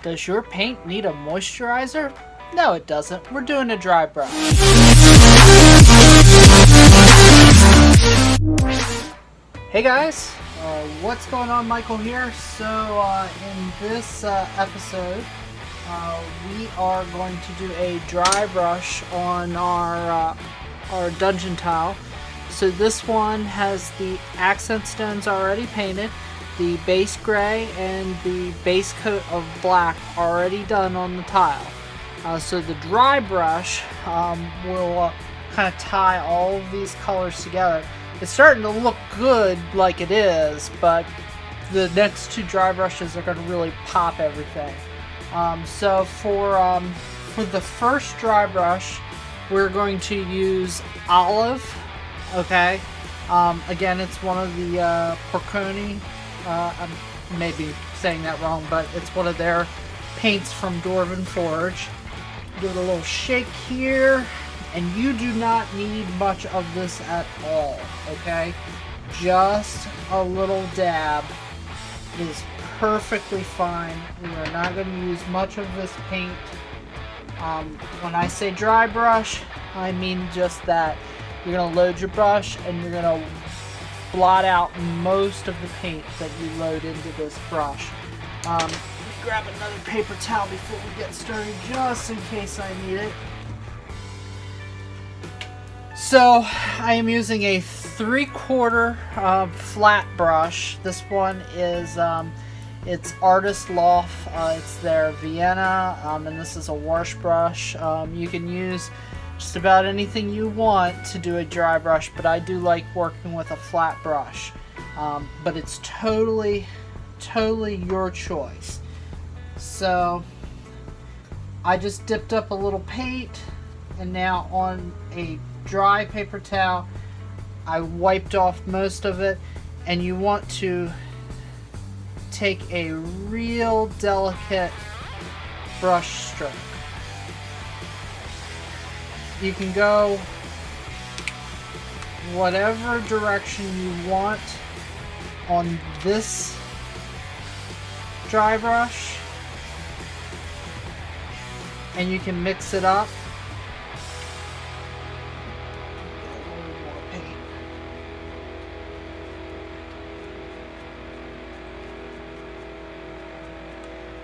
Does your paint need a moisturizer? No, it doesn't. We're doing a dry brush. Hey guys, what's going on? Michael here. So in this episode, we are going to do a dry brush on our dungeon tile. So this one has the accent stones already painted, the base gray and the base coat of black already done on the tile. So the dry brush will kind of tie all of these colors together. It's starting to look good like it is, but the next two dry brushes are going to really pop everything. So for the first dry brush, we're going to use olive. Okay. Again, it's one of the Porkorny. I may be saying that wrong, but it's one of their paints from Dwarven Forge. Give it a little shake here, and you do not need much of this at all. Okay, just a little dab is perfectly fine. We are not going to use much of this paint. When I say dry brush, I mean just that. You're going to load your brush and you're going to blot out most of the paint that you load into this brush. Let me grab another paper towel before we get started, just in case I need it. So I am using a 3/4 flat brush. This one is it's Artist Loft. It's their Vienna, and this is a wash brush. You can use just about anything you want to do a dry brush, but I do like working with a flat brush. But it's totally your choice. So I just dipped up a little paint, and now on a dry paper towel I wiped off most of it, and you want to take a real delicate brush stroke. You can go whatever direction you want on this dry brush, and you can mix it up.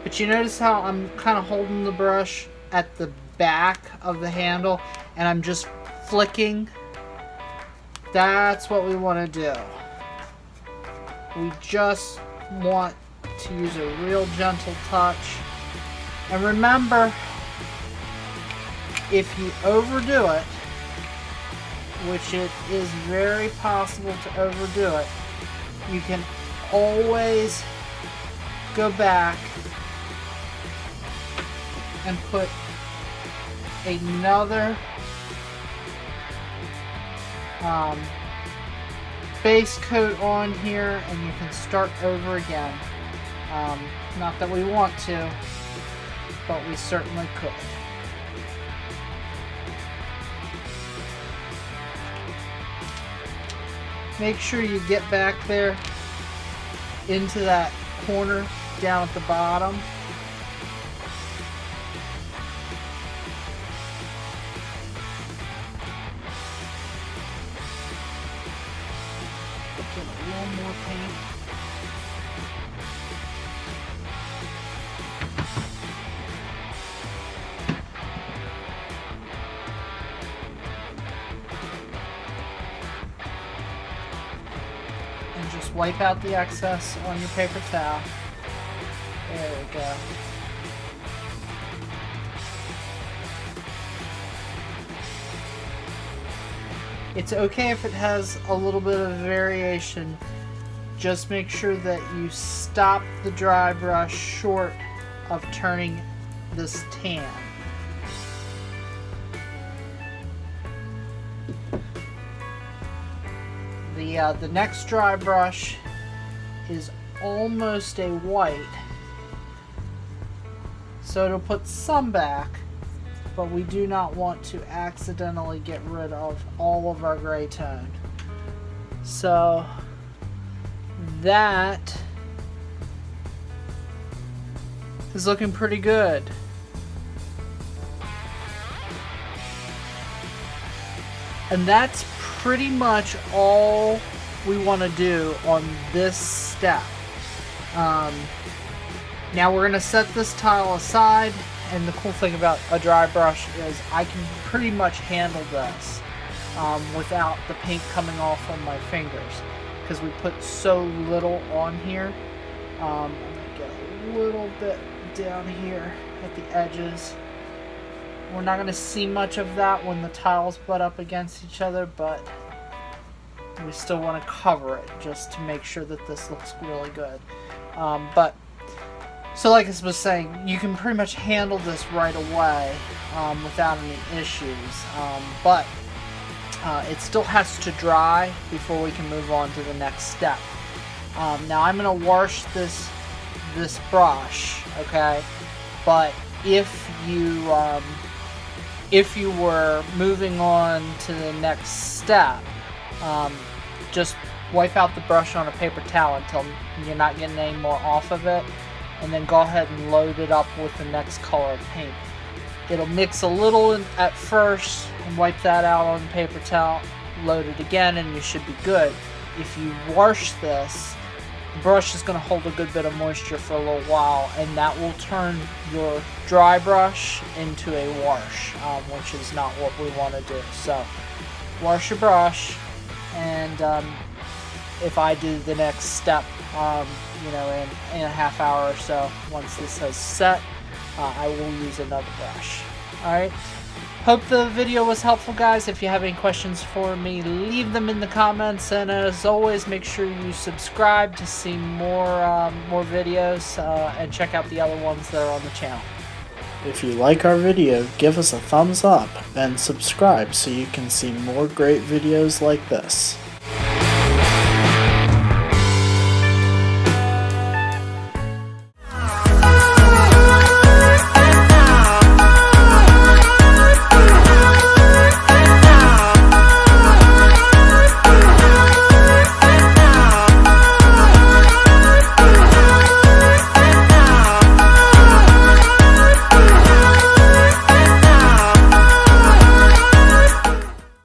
But you notice how I'm kind of holding the brush at the back of the handle and I'm just flicking? That's what we want to do. We just want to use a real gentle touch. And remember, if you overdo it, which it is very possible to overdo it, you can always go back and put another base coat on here, and you can start over again. Not that we want to, but we certainly could. Make sure you get back there into that corner down at the bottom. Get a little more paint. And just wipe out the excess on your paper towel. There we go. It's okay if it has a little bit of variation. Just make sure that you stop the dry brush short of turning this tan. The next dry brush is almost a white, so it'll put some back, but we do not want to accidentally get rid of all of our gray tone. So that is looking pretty good. And that's pretty much all we want to do on this step. Now we're going to set this tile aside, and the cool thing about a dry brush is I can pretty much handle this without the paint coming off on my fingers, because we put so little on here. I'm going to get a little bit down here at the edges. We're not going to see much of that when the tiles butt up against each other, but we still want to cover it just to make sure that this looks really good. So like I was saying, you can pretty much handle this right away without any issues, but it still has to dry before we can move on to the next step. Now I'm going to wash this brush, okay? But if you were moving on to the next step, just wipe out the brush on a paper towel until you're not getting any more off of it, and then go ahead and load it up with the next color of paint. It'll mix a little at first, and wipe that out on the paper towel, load it again, and you should be good. If you wash this, the brush is going to hold a good bit of moisture for a little while, and that will turn your dry brush into a wash, which is not what we want to do. So wash your brush, and if I do the next step, you know, in a half hour or so, once this has set, I will use another brush. Alright, hope the video was helpful, guys. If you have any questions for me, leave them in the comments, and as always, make sure you subscribe to see more videos, and check out the other ones that are on the channel. If you like our video, give us a thumbs up and subscribe so you can see more great videos like this.